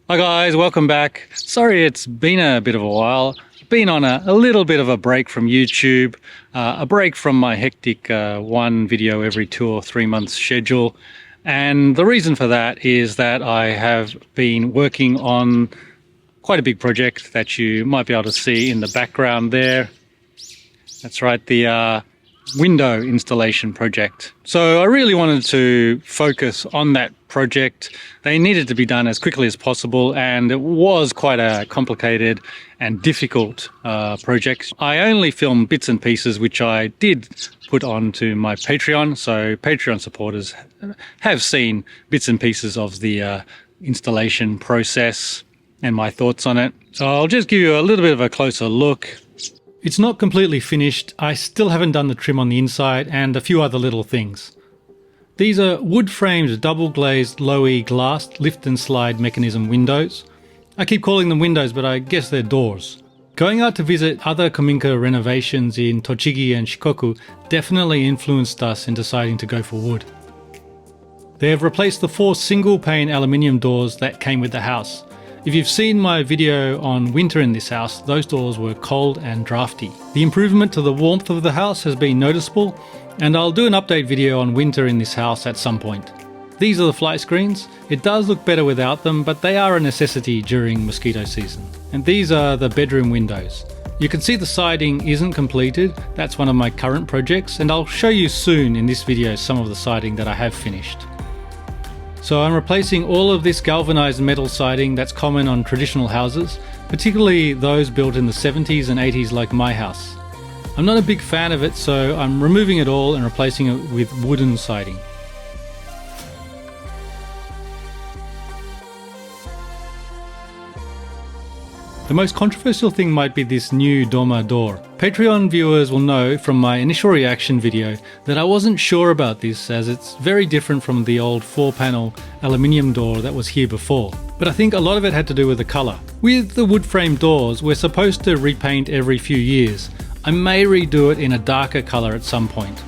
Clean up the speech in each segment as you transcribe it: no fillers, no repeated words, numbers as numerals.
Hi guys, welcome back. Sorry it's been a bit of a while. Been on a little bit of a break from YouTube, a break from my hectic one video every 2 or 3 months schedule. And the reason for that is that I have been working on quite a big project that you might be able to see in the background there. That's right, the window installation project. So I really wanted to focus on that project. They needed to be done as quickly as possible, and it was quite a complicated and difficult project. I only filmed bits and pieces which I did put onto my Patreon, so Patreon supporters have seen bits and pieces of the installation process and my thoughts on it. So I'll just give you a little bit of a closer look. It's not completely finished. I still haven't done the trim on the inside and a few other little things. These are wood-framed double-glazed low-E glass lift and slide mechanism windows. I keep calling them windows, but I guess they're doors. Going out to visit other kominka renovations in Tochigi and Shikoku definitely influenced us in deciding to go for wood. They have replaced the 4 single-pane aluminium doors that came with the house. If you've seen my video on winter in this house, those doors were cold and drafty. The improvement to the warmth of the house has been noticeable, and I'll do an update video on winter in this house at some point. These are the fly screens. It does look better without them, but they are a necessity during mosquito season. And these are the bedroom windows. You can see the siding isn't completed. That's one of my current projects, and I'll show you soon in this video some of the siding that I have finished. So I'm replacing all of this galvanized metal siding that's common on traditional houses, particularly those built in the 70s and 80s like my house. I'm not a big fan of it, so I'm removing it all and replacing it with wooden siding. The most controversial thing might be this new dormer door. Patreon viewers will know from my initial reaction video that I wasn't sure about this, as it's very different from the old 4-panel aluminium door that was here before. But I think a lot of it had to do with the colour. With the wood frame doors, we're supposed to repaint every few years. I may redo it in a darker colour at some point.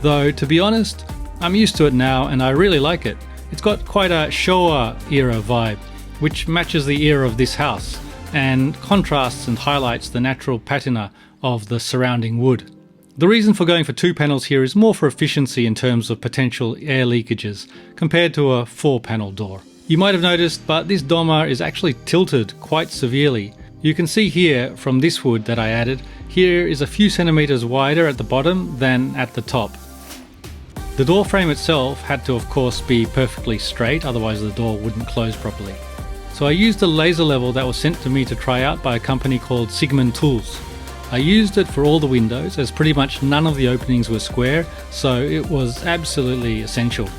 Though, to be honest, I'm used to it now and I really like it. It's got quite a Showa era vibe, which matches the era of this house, and contrasts and highlights the natural patina of the surrounding wood. The reason for going for 2 panels here is more for efficiency in terms of potential air leakages compared to a 4-panel door. You might have noticed, but this dormer is actually tilted quite severely. You can see here from this wood that I added, here is a few centimeters wider at the bottom than at the top. The door frame itself had to of course be perfectly straight, otherwise the door wouldn't close properly. So I used a laser level that was sent to me to try out by a company called Sigmund Tools. I used it for all the windows as pretty much none of the openings were square, so it was absolutely essential.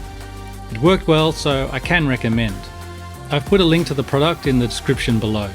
It worked well, so I can recommend. I've put a link to the product in the description below.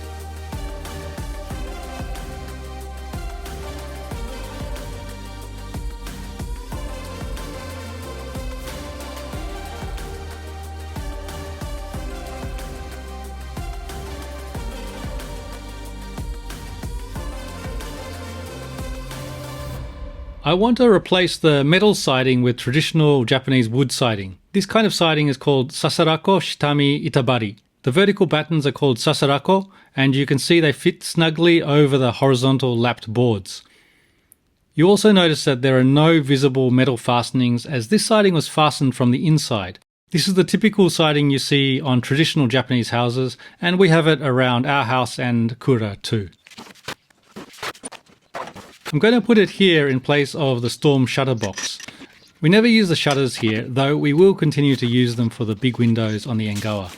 I want to replace the metal siding with traditional Japanese wood siding. This kind of siding is called sasarako shitami itabari. The vertical battens are called sasarako, and you can see they fit snugly over the horizontal lapped boards. You also notice that there are no visible metal fastenings, as this siding was fastened from the inside. This is the typical siding you see on traditional Japanese houses, and we have it around our house and Kura too. I'm going to put it here in place of the storm shutter box. We never use the shutters here, though we will continue to use them for the big windows on the Engawa.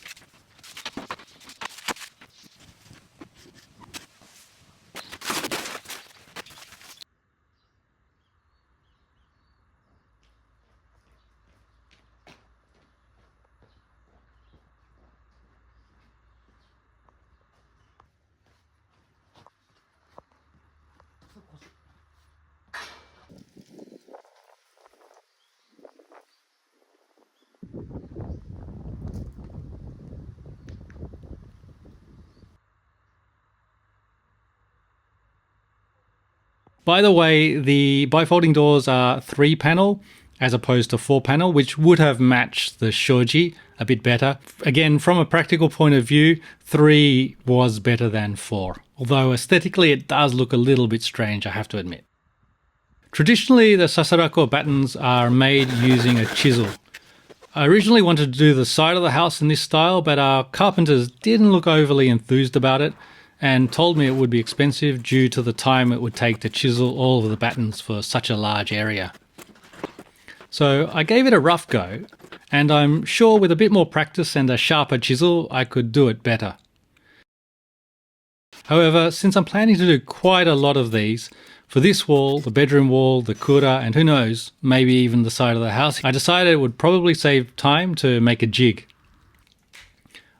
By the way, the bifolding doors are 3-panel. as opposed to 4-panel, which would have matched the shoji a bit better. Again, from a practical point of view, 3 was better than 4, although aesthetically it does look a little bit strange, I have to admit. Traditionally, the sasarako battens are made using a chisel. I originally wanted to do the side of the house in this style, but our carpenters didn't look overly enthused about it and told me it would be expensive due to the time it would take to chisel all of the battens for such a large area. So I gave it a rough go, and I'm sure with a bit more practice and a sharper chisel I could do it better. However, since I'm planning to do quite a lot of these, for this wall, the bedroom wall, the kura, and who knows, maybe even the side of the house, I decided it would probably save time to make a jig.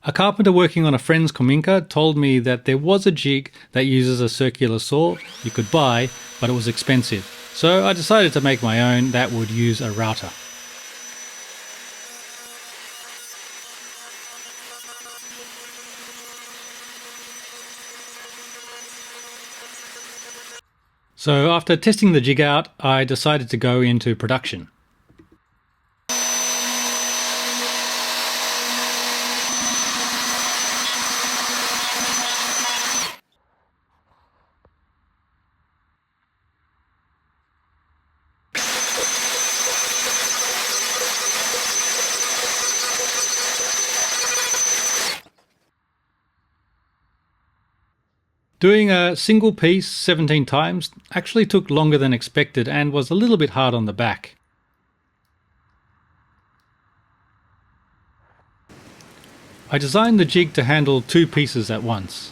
A carpenter working on a friend's kominka told me that there was a jig that uses a circular saw you could buy, but it was expensive. So I decided to make my own that would use a router. So after testing the jig out, I decided to go into production. Doing a single piece 17 times actually took longer than expected and was a little bit hard on the back. I designed the jig to handle 2 pieces at once.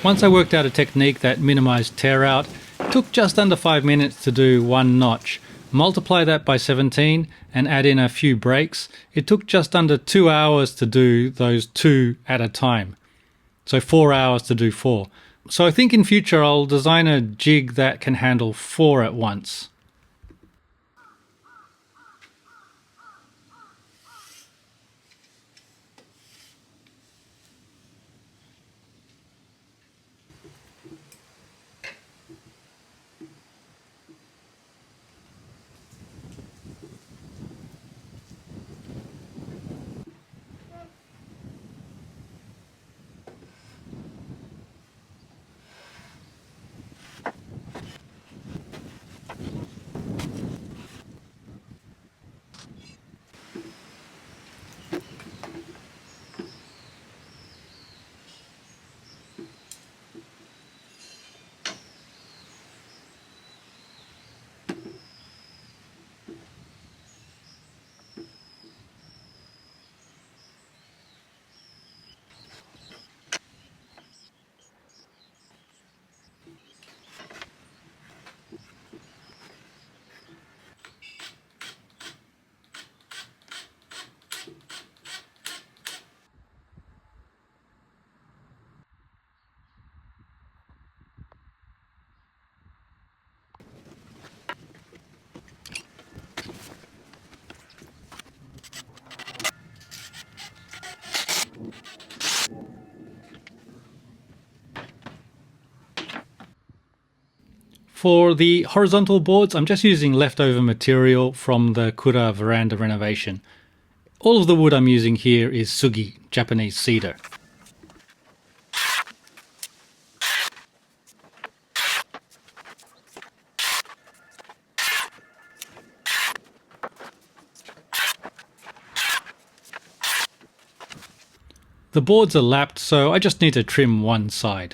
Once I worked out a technique that minimized tear out, it took just under 5 minutes to do 1 notch. Multiply that by 17 and add in a few breaks. It took just under 2 hours to do those 2 at a time. So 4 hours to do 4. So I think in future I'll design a jig that can handle 4 at once. For the horizontal boards, I'm just using leftover material from the Kura veranda renovation. All of the wood I'm using here is sugi, Japanese cedar. The boards are lapped, so I just need to trim one side.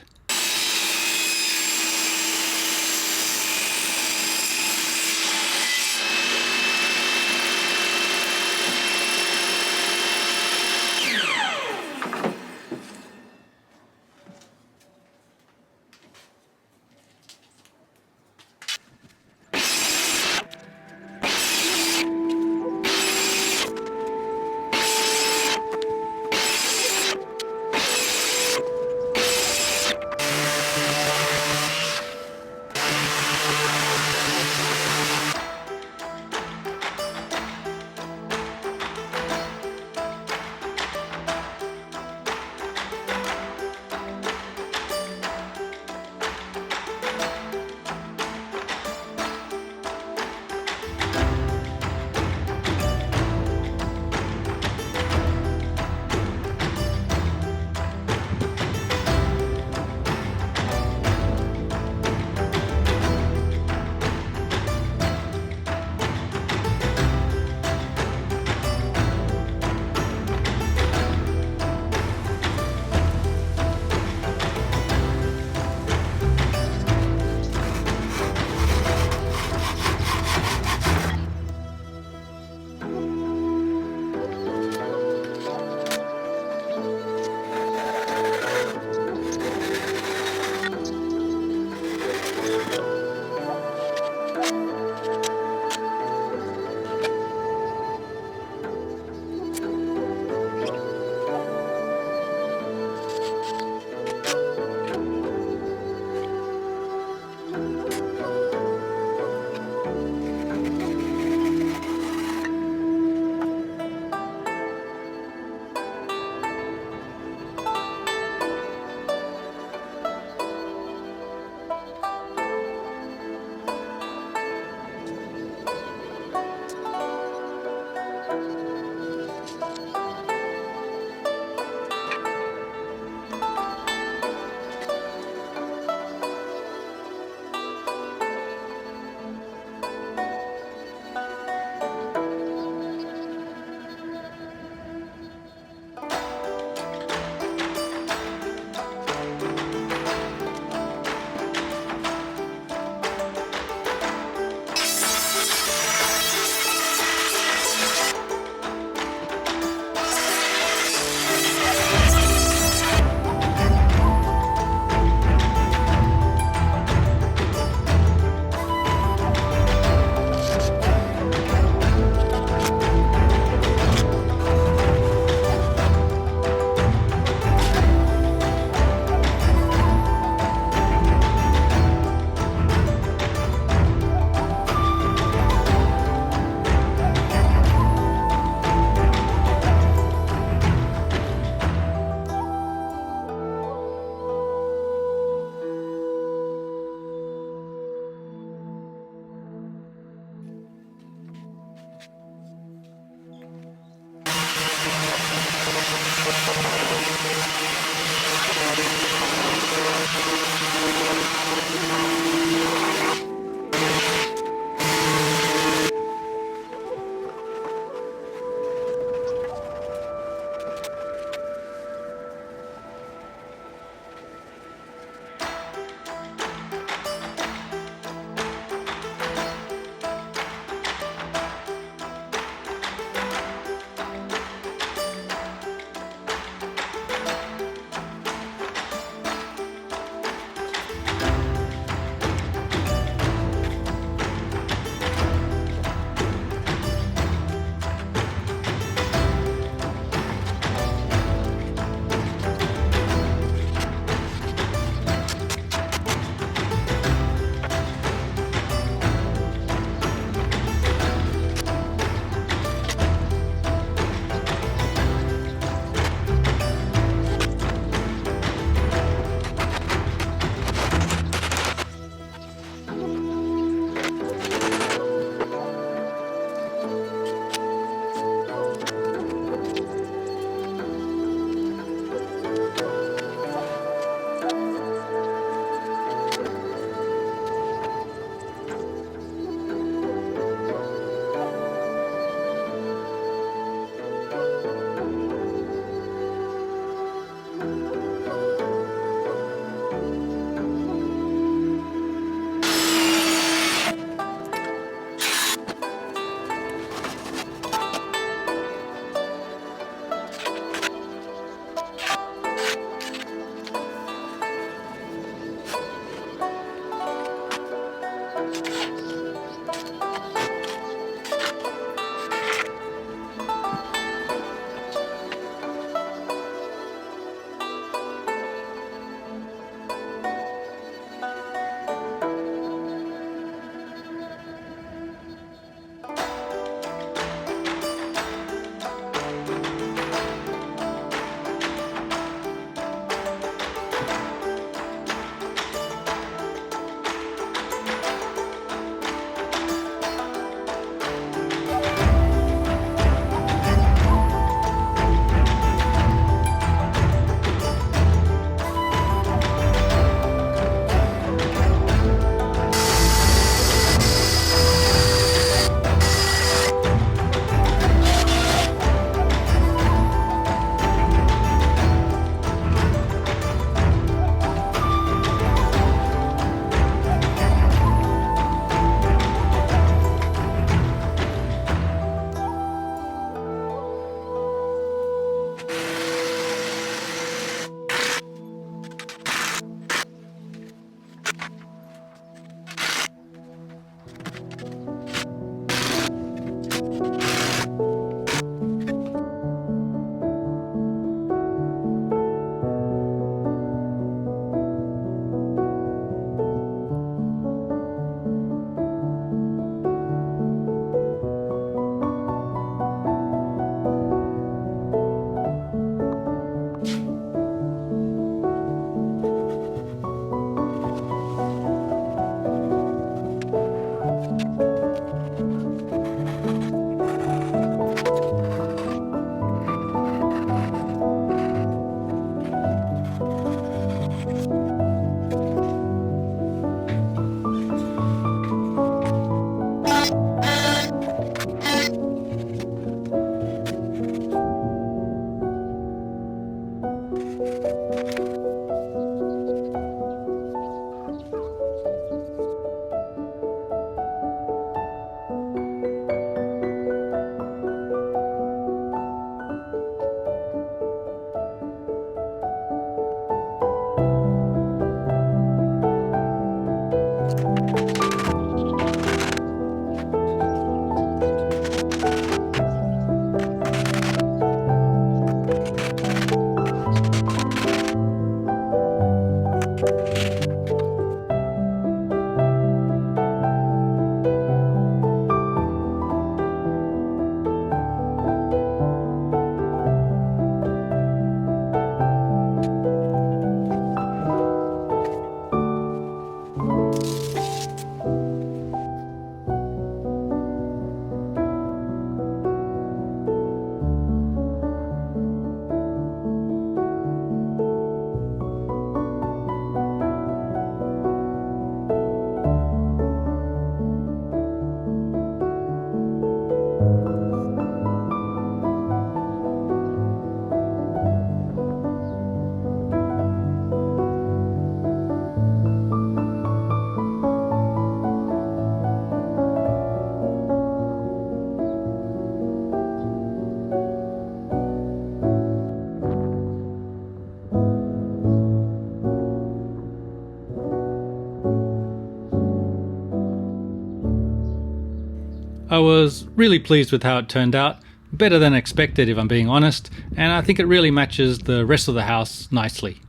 I was really pleased with how it turned out, better than expected if I'm being honest, and I think it really matches the rest of the house nicely.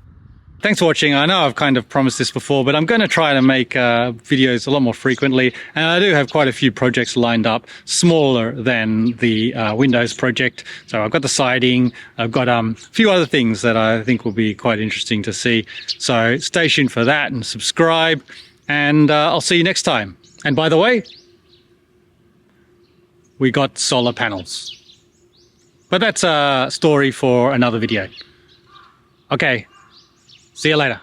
Thanks for watching. I know I've kind of promised this before, but I'm going to try to make videos a lot more frequently, and I do have quite a few projects lined up, smaller than the windows project. So I've got the siding, I've got a few other things that I think will be quite interesting to see. So stay tuned for that and subscribe, and I'll see you next time. And by the way, we got solar panels. But that's a story for another video. Okay, see you later.